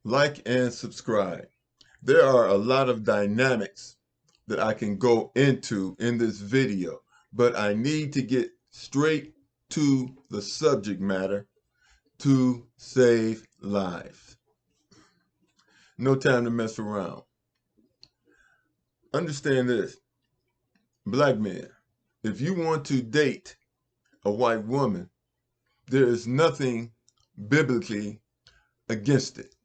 like and subscribe. There are a lot of dynamics that I can go into in this video, but I need to get straight to the subject matter to save lives. No time to mess around. Understand this, black men, if you want to date a white woman, there is nothing biblically against it.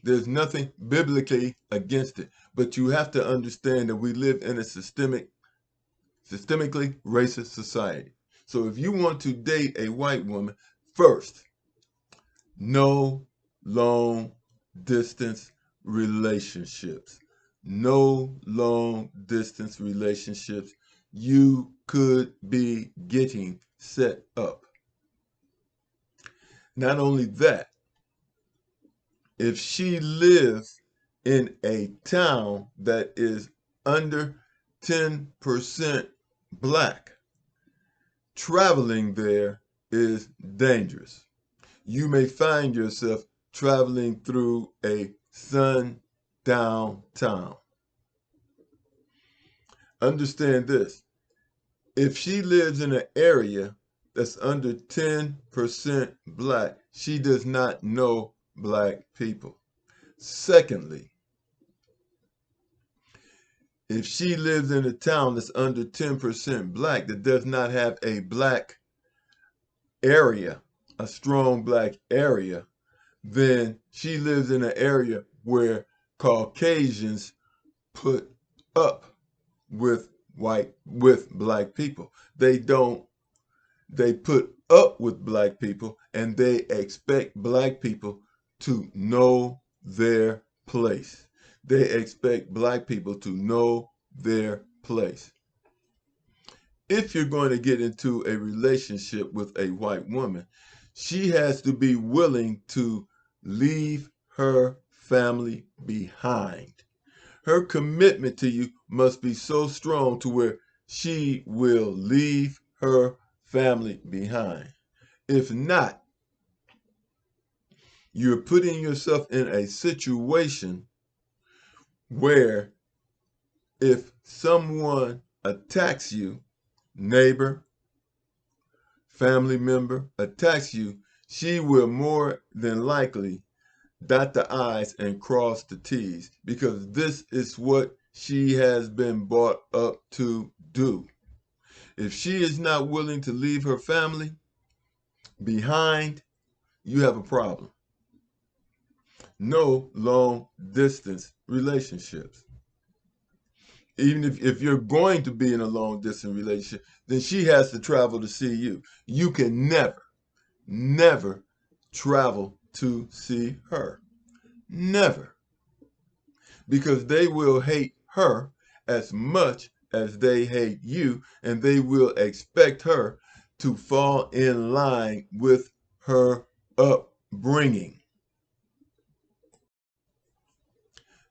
There's nothing biblically against it. But you have to understand that we live in a systemically racist society. So if you want to date a white woman, first, no long distance relationships. No long distance relationships. You could be getting set up. Not only that, if she lives in a town that is under 10% black, traveling there is dangerous. You may find yourself traveling through a sundown town. Understand this. If she lives in an area that's under 10% black, she does not know black people. Secondly, if she lives in a town that's under 10% black, that does not have a black area, a strong black area, then she lives in an area where Caucasians put up with black people. They put up with black people, and they expect black people to know their place. They expect black people to know their place. If you're going to get into a relationship with a white woman, she has to be willing to leave her family behind. Her commitment to you must be so strong to where she will leave her family behind. If not, you're putting yourself in a situation where if someone attacks you, neighbor, family member attacks you, she will more than likely dot the I's and cross the T's, because this is what she has been brought up to do. If she is not willing to leave her family behind, you have a problem. No long distance relationships. Even if you're going to be in a long distance relationship, then she has to travel to see you. You can never travel to see her. Never. Because they will hate her as much as they hate you, and they will expect her to fall in line with her upbringing.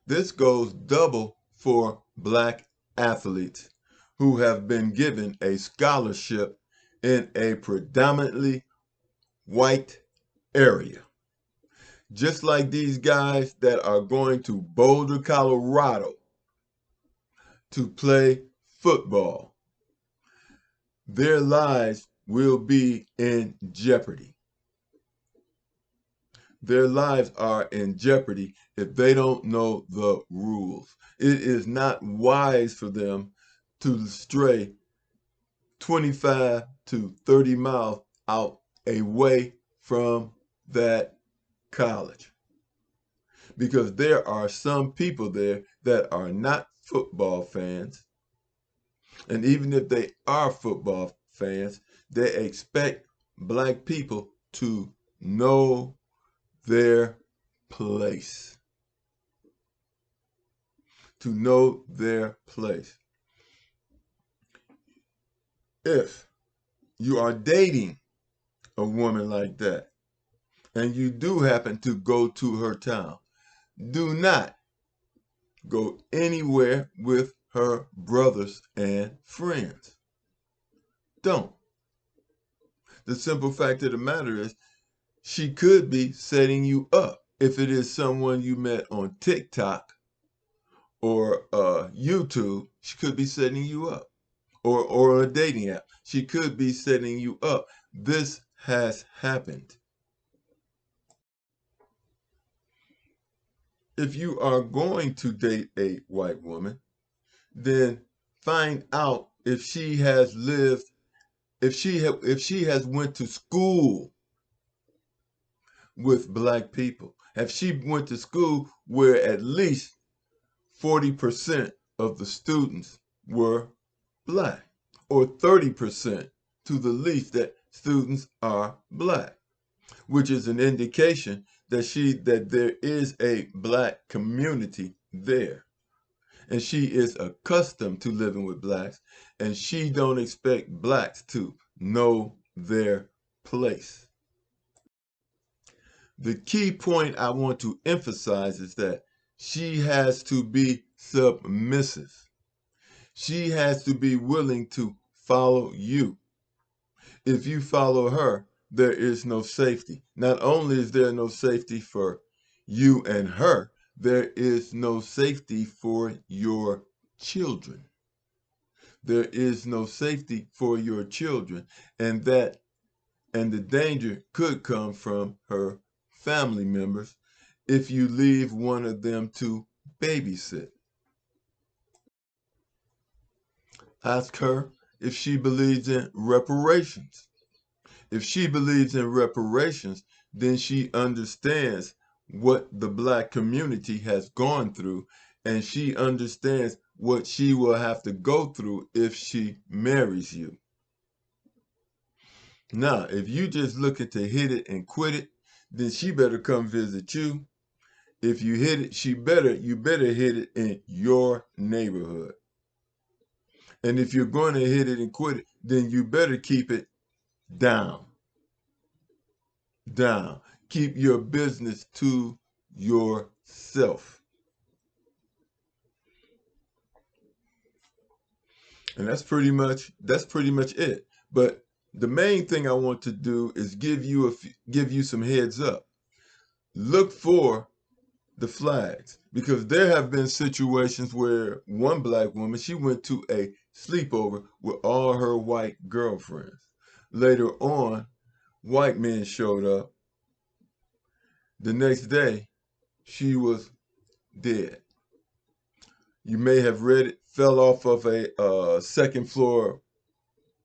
This goes double for black athletes who have been given a scholarship in a predominantly white area. Just like these guys that are going to Boulder, Colorado to play football, their lives will be in jeopardy. Their lives are in jeopardy if they don't know the rules. It is not wise for them to stray 25 to 30 miles out away from that college. Because there are some people there that are not football fans. And even if they are football fans, they expect black people to know their place. To know their place. If you are dating a woman like that, and you do happen to go to her town, do not go anywhere with her brothers and friends. Don't. The simple fact of the matter is, she could be setting you up. if it is someone you met on TikTok or YouTube, she could be setting you up. Or a dating app. She could be setting you up. This has happened. If you are going to date a white woman, then find out if she has lived, if she has went to school with black people. If she went to school where at least 40% of the students were black, or 30% to the least that students are black, which is an indication that there is a black community there. And she is accustomed to living with blacks, and she don't expect blacks to know their place. The key point I want to emphasize is that she has to be submissive. She has to be willing to follow you. If you follow her, there is no safety. Not only is there no safety for you and her, there is no safety for your children. There is no safety for your children, and the danger could come from her family members if you leave one of them to babysit. Ask her if she believes in reparations. If she believes in reparations, then she understands what the black community has gone through, and she understands what she will have to go through if she marries you. Now, if you just looking to hit it and quit it, then she better come visit you. If you hit it, you better hit it in your neighborhood. And if you're going to hit it and quit it, then you better keep it down. Down. Keep your business to yourself. And that's pretty much it. But the main thing I want to do is give you some heads up. Look for the flags, because there have been situations where one black woman, she went to a sleepover with all her white girlfriends. Later on, white men showed up. The next day, she was dead. You may have read it, fell off of a second floor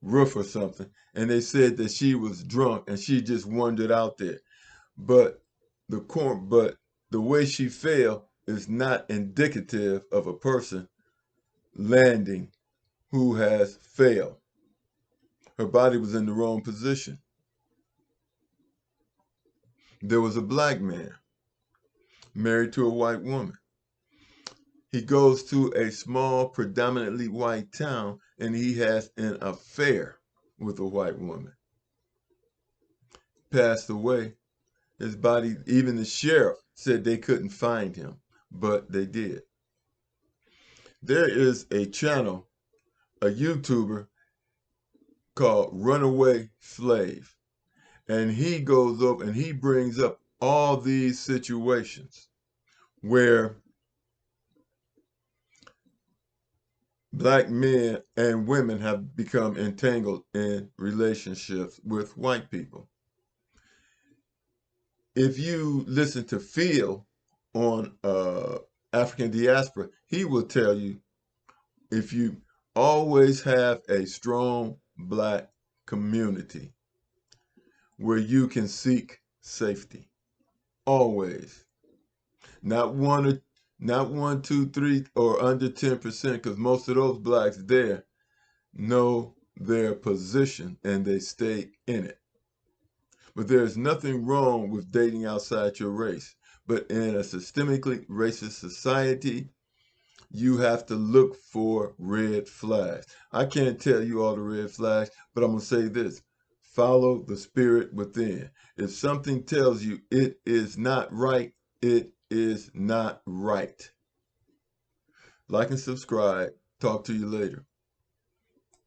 roof or something, and they said that she was drunk and she just wandered out there. But the way she fell is not indicative of a person landing who has failed. Her body was in the wrong position. There was a black man married to a white woman. He goes to a small, predominantly white town, and he has an affair with a white woman. Passed away. His body, even the sheriff said they couldn't find him, but they did. There is a channel, a YouTuber called Runaway Slave, and he goes up and he brings up all these situations where black men and women have become entangled in relationships with white people. If you listen to Phil on African Diaspora, he will tell you, if you always have a strong black community where you can seek safety, always. Not one, two, three, or under 10%, because most of those blacks there know their position and they stay in it. But there's nothing wrong with dating outside your race. But in a systemically racist society, you have to look for red flags. I can't tell you all the red flags, but I'm going to say this. Follow the spirit within. If something tells you it is not right, it is not right. Like and subscribe. Talk to you later.